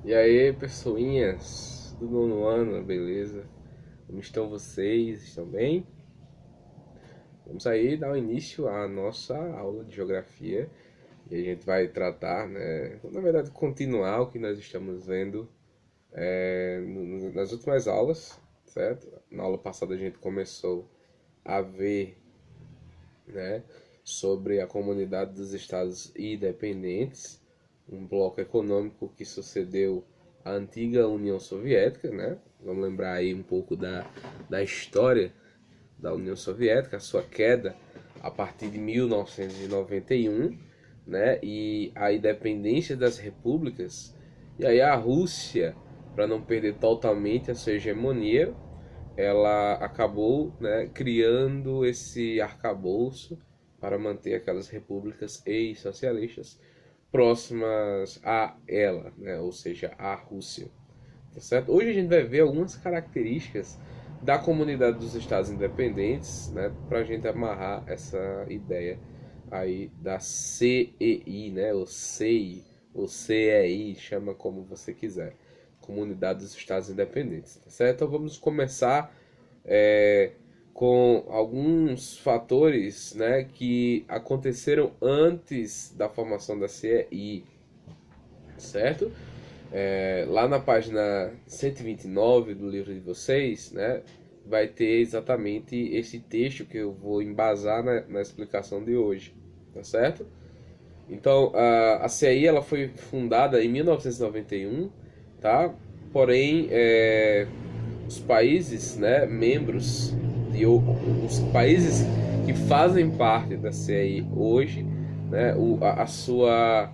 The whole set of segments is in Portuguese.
E aí, pessoinhas do nono ano, beleza? Como estão vocês? Estão bem? Vamos aí dar o início à nossa aula de geografia e a gente vai tratar, né? Na verdade, continuar o que nós estamos vendo nas últimas aulas, certo? Na aula passada a gente começou a ver, né, sobre a comunidade dos estados independentes, um bloco econômico que sucedeu à antiga União Soviética, né? Vamos lembrar aí um pouco da história da União Soviética, a sua queda a partir de 1991, né? E a independência das repúblicas. E aí a Rússia, para não perder totalmente a sua hegemonia, ela acabou, né, criando esse arcabouço para manter aquelas repúblicas ex-socialistas próximas a ela, né, ou seja, a Rússia. Tá certo? Hoje a gente vai ver algumas características da comunidade dos estados independentes, né, para a gente amarrar essa ideia aí da CEI, né, ou CEI, ou CEI, chama como você quiser, Comunidade dos Estados Independentes, tá certo? Então vamos começar é, com alguns fatores, né, que aconteceram antes da formação da CEI, certo? Lá na página 129 do livro de vocês, né, vai ter exatamente esse texto que eu vou embasar na explicação de hoje, tá certo? Então, a CEI ela foi fundada em 1991, tá? Porém, os países, né, membros, os países que fazem parte da CEI hoje, né, a sua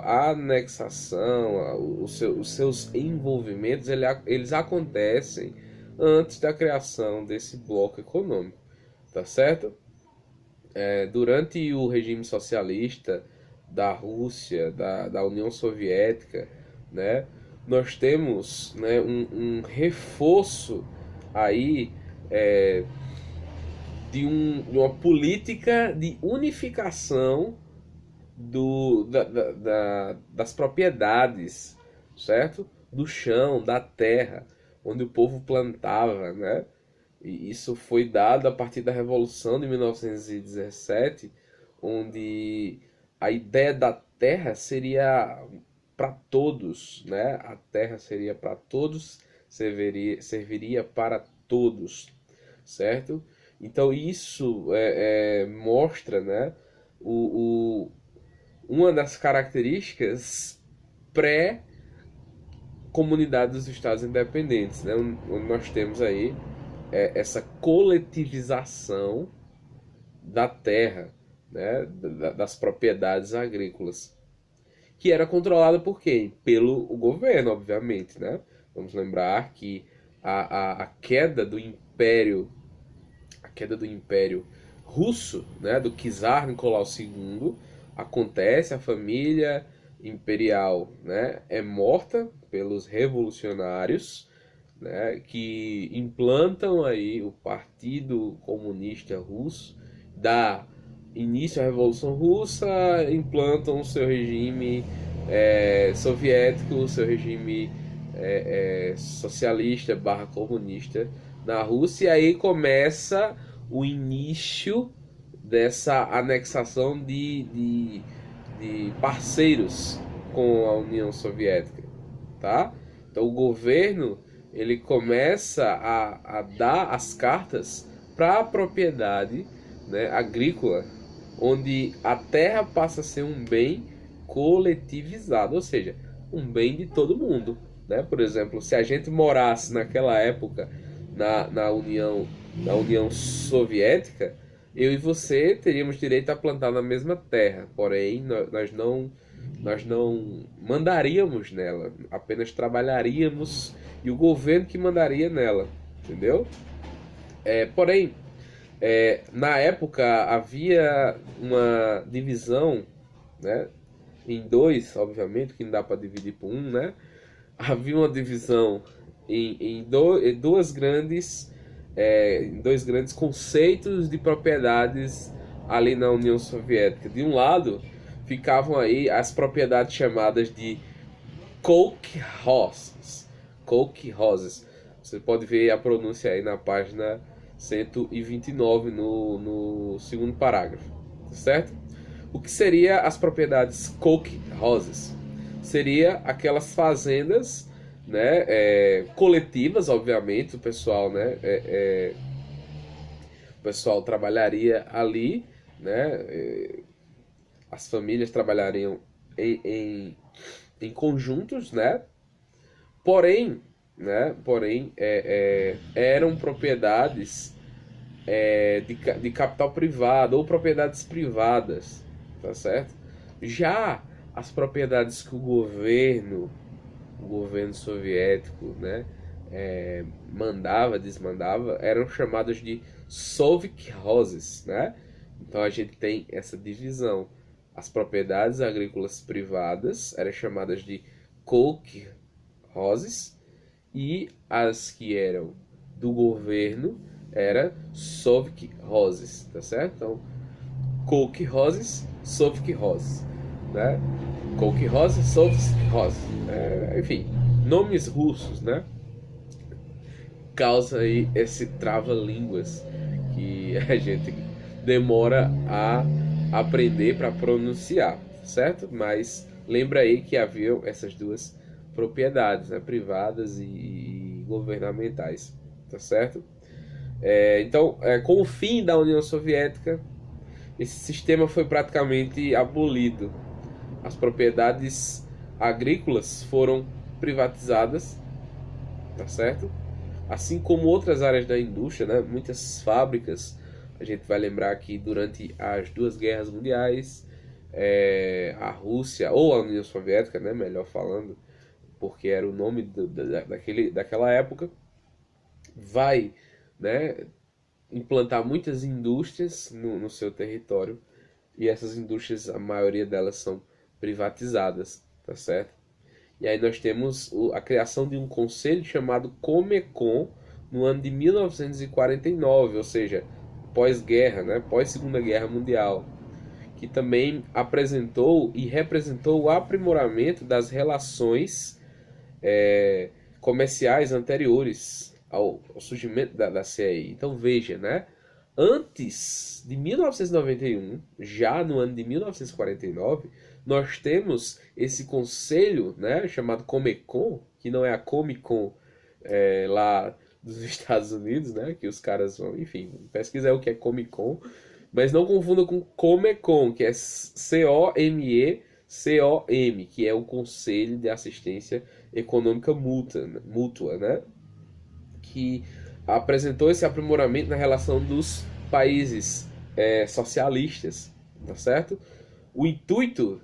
anexação, os seus envolvimentos, eles acontecem antes da criação desse bloco econômico, tá certo? Durante o regime socialista da Rússia, da União Soviética, né, nós temos, né, um reforço aí de uma política de unificação das propriedades, certo? Do chão, da terra, onde o povo plantava, né? E isso foi dado a partir da Revolução de 1917, onde a ideia da terra seria para todos, né? A terra seria para todos, serviria para todos, certo? Então isso mostra, né, o, uma das características pré-comunidade dos Estados Independentes, né? Onde nós temos aí essa coletivização da terra, né? Das propriedades agrícolas, que era controlada por quem? Pelo governo, obviamente, né? Vamos lembrar que a queda do Império Russo, né, do czar Nicolau II, acontece, a família imperial, né, é morta pelos revolucionários, né, que implantam aí o Partido Comunista Russo, dá início à Revolução Russa, implantam o seu regime soviético, o seu regime socialista barra comunista na Rússia, e aí começa o início dessa anexação de parceiros com a União Soviética, tá? Então o governo ele começa a dar as cartas para a propriedade, né, agrícola, onde a terra passa a ser um bem coletivizado, ou seja, um bem de todo mundo, né? Por exemplo, se a gente morasse naquela época na União Soviética, eu e você teríamos direito a plantar na mesma terra, porém nós não mandaríamos nela, apenas trabalharíamos e o governo que mandaria nela, entendeu? Porém, na época havia uma divisão, né, em dois, obviamente, que não dá para dividir por um, né? Havia uma divisão em dois grandes conceitos de propriedades ali na União Soviética. De um lado, ficavam aí as propriedades chamadas de kolkhozes. Kolkhozes. Você pode ver a pronúncia aí na página 129, no segundo parágrafo, certo? O que seria as propriedades kolkhozes? Seria aquelas fazendas, né, coletivas, obviamente, o pessoal, né, o pessoal trabalharia ali, né, as famílias trabalhariam em conjuntos, né, porém eram propriedades de capital privado ou propriedades privadas, tá certo? Já as propriedades que o governo soviético, né, mandava, desmandava, eram chamadas de sovkhozes, né? Então a gente tem essa divisão. As propriedades agrícolas privadas eram chamadas de kolkhozes e as que eram do governo era sovkhozes, tá certo? Então, kolkhozes, sovkhozes, né? Kolkhozes, sovkhozes, enfim, nomes russos, né? Causa aí esse trava-línguas que a gente demora a aprender para pronunciar, certo? Mas lembra aí que haviam essas duas propriedades, né? Privadas e governamentais, tá certo? Então, com o fim da União Soviética, esse sistema foi praticamente abolido. As propriedades agrícolas foram privatizadas, tá certo? Assim como outras áreas da indústria, né? Muitas fábricas, a gente vai lembrar que durante as duas guerras mundiais, a Rússia, ou a União Soviética, né? Melhor falando, porque era o nome daquela época, vai, né, implantar muitas indústrias no seu território, e essas indústrias, a maioria delas são privatizadas, tá certo? E aí nós temos a criação de um conselho chamado Comecon no ano de 1949, ou seja, pós-guerra, né, pós-Segunda Guerra Mundial, que também apresentou e representou o aprimoramento das relações comerciais anteriores ao surgimento da CEI. Então veja, né? Antes de 1991, já no ano de 1949, nós temos esse conselho, né, chamado Comecon, que não é a Comic Con lá dos Estados Unidos, né, que os caras vão, enfim, pesquisar o que é Comic Con, mas não confunda com Comecon, que é COMECOM, que é o Conselho de Assistência Econômica Mútua, né, que apresentou esse aprimoramento na relação dos países socialistas, tá certo? O intuito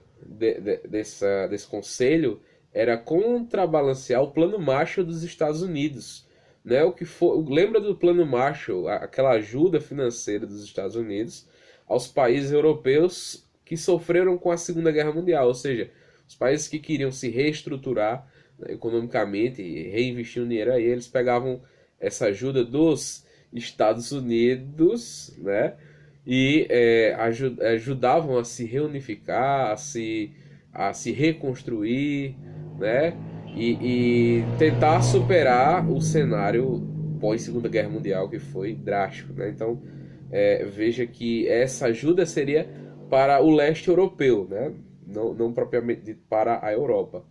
desse conselho era contrabalancear o Plano Marshall dos Estados Unidos, né? O que lembra do Plano Marshall, aquela ajuda financeira dos Estados Unidos aos países europeus que sofreram com a Segunda Guerra Mundial, ou seja, os países que queriam se reestruturar, né, economicamente e reinvestir o dinheiro aí, eles pegavam essa ajuda dos Estados Unidos, né? E ajudavam a se reunificar, a se reconstruir, né? E tentar superar o cenário pós-Segunda Guerra Mundial, que foi drástico, né? Então, veja que essa ajuda seria para o leste europeu, né? Não propriamente para a Europa.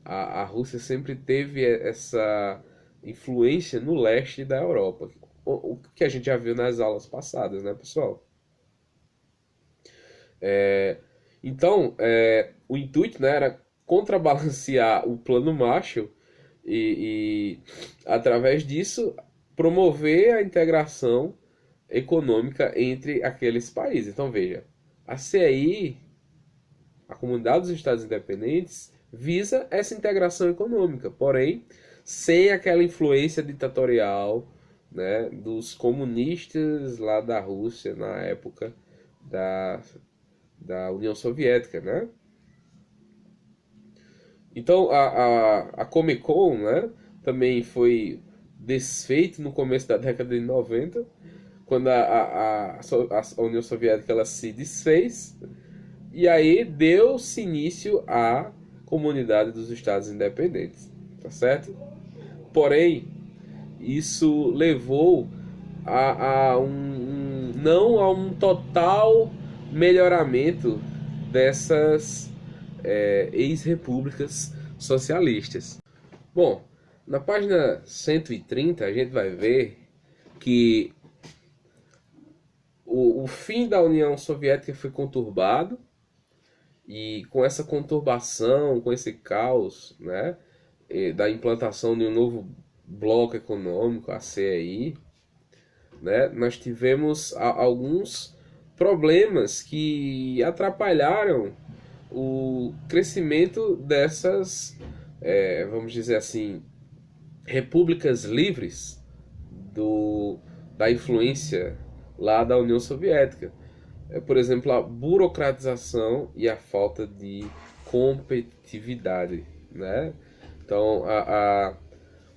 A Rússia sempre teve essa influência no leste da Europa, o que a gente já viu nas aulas passadas, né, pessoal? Então, o intuito, né, era contrabalancear o Plano Marshall e através disso, promover a integração econômica entre aqueles países. Então, veja, a CEI, a Comunidade dos Estados Independentes, visa essa integração econômica, porém, sem aquela influência ditatorial, né, dos comunistas lá da Rússia na época da União Soviética, né? Então a Comic Con, né, também foi desfeito no começo da década de 90, quando a União Soviética ela se desfez, e aí deu-se início à Comunidade dos Estados Independentes, tá certo? Porém, isso levou não a um total melhoramento dessas ex-repúblicas socialistas. Bom, na página 130 a gente vai ver que o fim da União Soviética foi conturbado, e com essa conturbação, com esse caos, né, da implantação de um novo bloco econômico, a CEI, né, nós tivemos alguns problemas que atrapalharam o crescimento dessas, vamos dizer assim, repúblicas livres da influência lá da União Soviética. Por exemplo, a burocratização e a falta de competitividade, né? Então,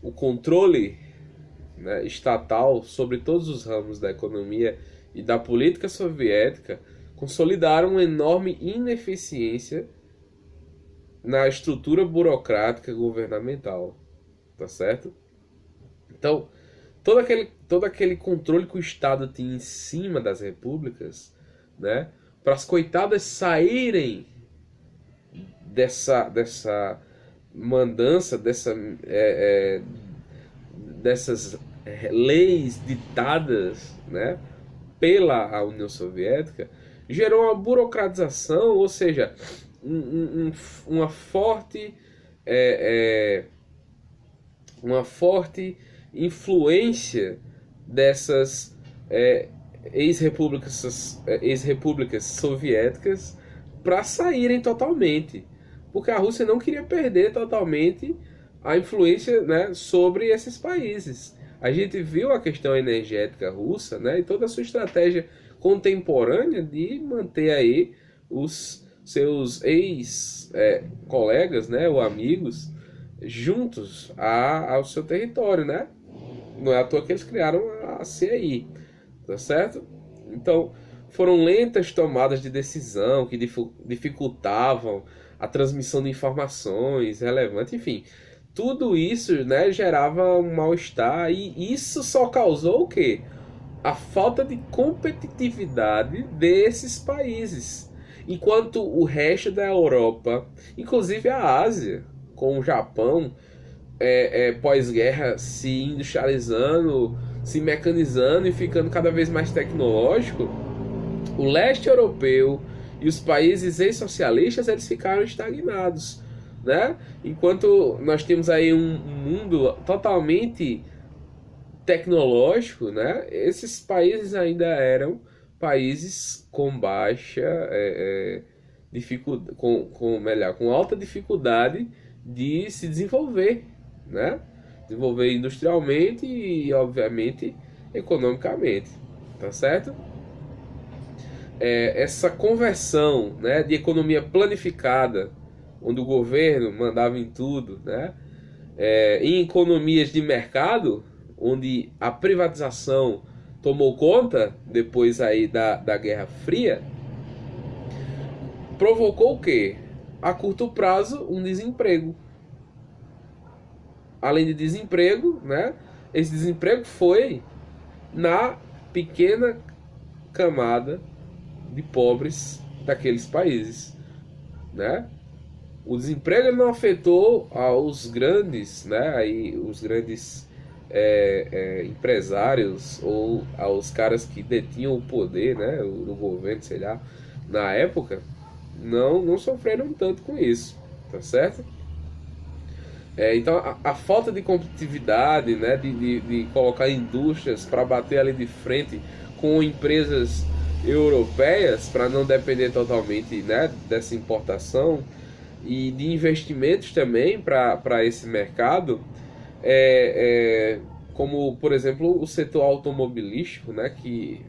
o controle, né, estatal sobre todos os ramos da economia e da política soviética consolidaram uma enorme ineficiência na estrutura burocrática governamental, tá certo? Então, todo aquele controle que o Estado tinha em cima das repúblicas, né, para as coitadas saírem dessa mandança, dessas leis ditadas, né, pela União Soviética, gerou uma burocratização, ou seja, uma forte influência dessas ex-repúblicas soviéticas para saírem totalmente, porque a Rússia não queria perder totalmente a influência, né, sobre esses países. A gente viu a questão energética russa, né, e toda a sua estratégia contemporânea de manter aí os seus ex-colegas, né, ou amigos, juntos ao seu território, né? Não é à toa que eles criaram a CEI, tá certo? Então, foram lentas tomadas de decisão que dificultavam a transmissão de informações relevantes, enfim. Tudo isso, né, gerava um mal-estar, e isso só causou o quê? A falta de competitividade desses países. Enquanto o resto da Europa, inclusive a Ásia, com o Japão, pós-guerra se industrializando, se mecanizando e ficando cada vez mais tecnológico, o leste europeu e os países ex-socialistas, eles ficaram estagnados, né? Enquanto nós temos aí um mundo totalmente tecnológico, né? Esses países ainda eram países com baixa dificuldade, com alta dificuldade de se desenvolver, né? Desenvolver industrialmente e, obviamente, economicamente, tá certo? Essa conversão, né, de economia planificada, onde o governo mandava em tudo, né, em economias de mercado, onde a privatização tomou conta depois aí da Guerra Fria, provocou o quê? A curto prazo, um desemprego. Além de desemprego, né, esse desemprego foi na pequena camada de pobres daqueles países, né? O desemprego ele não afetou aos grandes, né, aí os grandes empresários ou aos caras que detinham o poder, né, do governo, sei lá, na época, não sofreram tanto com isso, tá certo? Então a falta de competitividade, né, de colocar indústrias para bater ali de frente com empresas europeias, para não depender totalmente, né, dessa importação, e de investimentos também para esse mercado, como por exemplo o setor automobilístico, né, que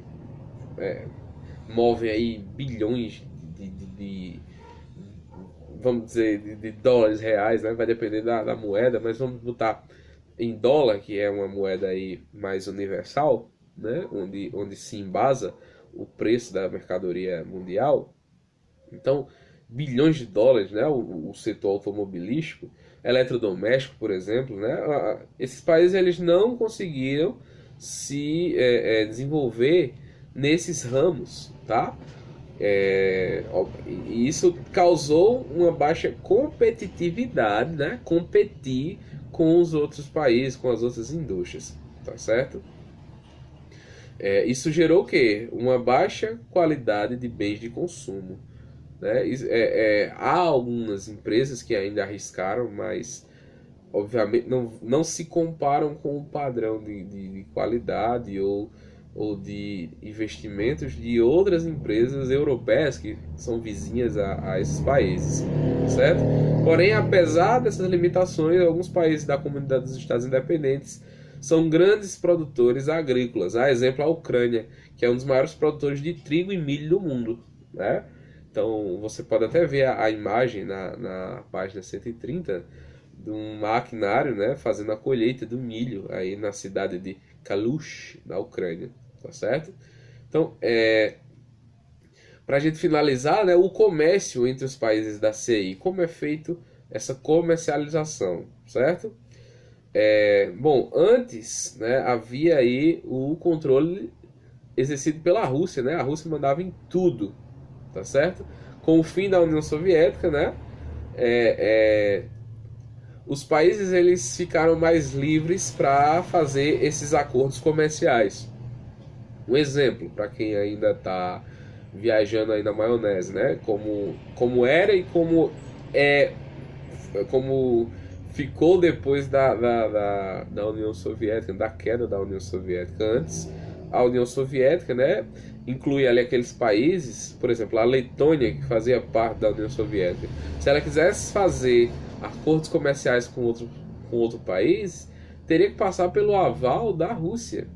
move aí bilhões vamos dizer, de dólares, reais, né? Vai depender da moeda, mas vamos botar em dólar, que é uma moeda aí mais universal, né? Onde se embasa o preço da mercadoria mundial. Então, bilhões de dólares, né? O setor automobilístico, eletrodoméstico, por exemplo, né? Esses países eles não conseguiram se desenvolver nesses ramos, tá? E isso causou uma baixa competitividade, né? Competir com os outros países, com as outras indústrias, tá certo? Isso gerou o quê? Uma baixa qualidade de bens de consumo, né? Há algumas empresas que ainda arriscaram, mas obviamente não se comparam com o padrão de qualidade ou de investimentos de outras empresas europeias que são vizinhas a esses países, certo? Porém, apesar dessas limitações, alguns países da comunidade dos Estados Independentes são grandes produtores agrícolas. A exemplo, a Ucrânia, que é um dos maiores produtores de trigo e milho do mundo, né? Então, você pode até ver a imagem na página 130 de um maquinário, né, fazendo a colheita do milho aí na cidade de Kalush, na Ucrânia, tá certo? Então, para a gente finalizar, né, o comércio entre os países da CI, como é feito essa comercialização, certo? Bom, antes, né, havia aí o controle exercido pela Rússia, né? A Rússia mandava em tudo, tá certo? Com o fim da União Soviética, né? Os países eles ficaram mais livres para fazer esses acordos comerciais. Um exemplo para quem ainda está viajando aí na maionese, né? Como era e como ficou depois da União Soviética, da queda da União Soviética. Antes, a União Soviética, né, inclui ali aqueles países, por exemplo, a Letônia, que fazia parte da União Soviética. Se ela quisesse fazer acordos comerciais com outro país, teria que passar pelo aval da Rússia.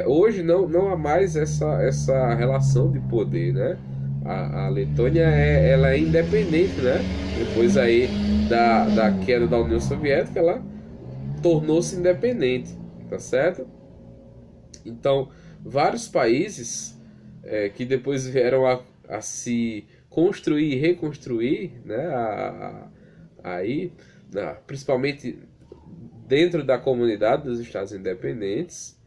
Hoje não há mais essa relação de poder, né? A Letônia ela é independente, né? Depois aí da queda da União Soviética, ela tornou-se independente, tá certo? Então, vários países que depois vieram a se construir e reconstruir, né? Principalmente dentro da comunidade dos Estados Independentes,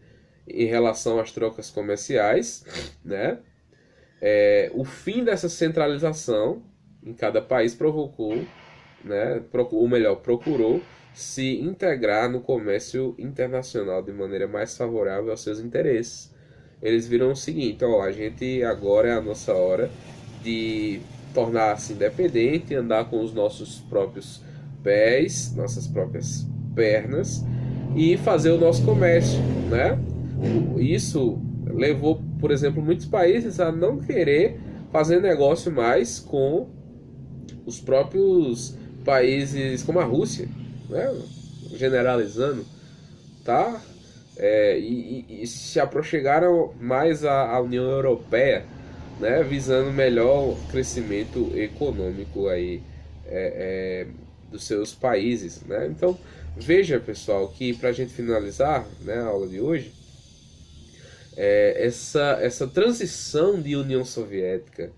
em relação às trocas comerciais, né? O fim dessa centralização em cada país provocou, né? Ou melhor, procurou se integrar no comércio internacional de maneira mais favorável aos seus interesses. Eles viram o seguinte: ó, a gente agora é a nossa hora de tornar-se independente, andar com os nossos próprios pés, nossas próprias pernas e fazer o nosso comércio, né? Isso levou, por exemplo, muitos países a não querer fazer negócio mais com os próprios países como a Rússia, né? Generalizando, tá? E se aproximaram mais à União Europeia, né? Visando melhor crescimento econômico aí, dos seus países, né? Então, veja, pessoal, que para a gente finalizar, né, a aula de hoje, essa transição de União Soviética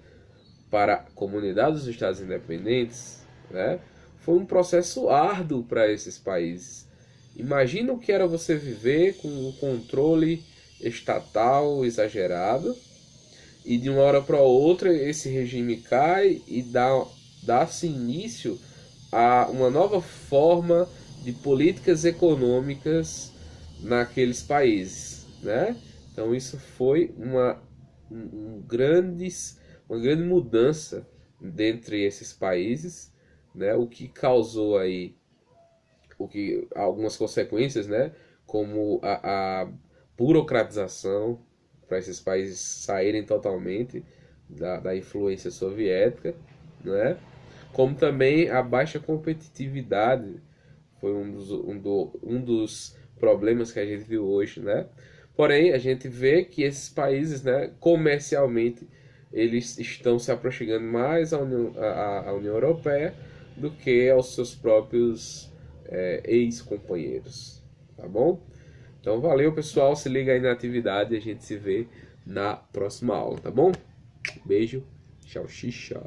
para a comunidade dos Estados Independentes, né, foi um processo árduo para esses países. Imagina o que era você viver com um controle estatal exagerado e de uma hora para outra esse regime cai e dá-se início a uma nova forma de políticas econômicas naqueles países, né? Então isso foi uma grande mudança dentre esses países, né? O que causou aí algumas consequências, né? Como a burocratização para esses países saírem totalmente da influência soviética, né? Como também a baixa competitividade foi um dos problemas que a gente viu hoje, né? Porém, a gente vê que esses países, né, comercialmente, eles estão se aproximando mais à União Europeia do que aos seus próprios ex-companheiros, tá bom? Então, valeu, pessoal, se liga aí na atividade e a gente se vê na próxima aula, tá bom? Beijo, Tchau, xixa.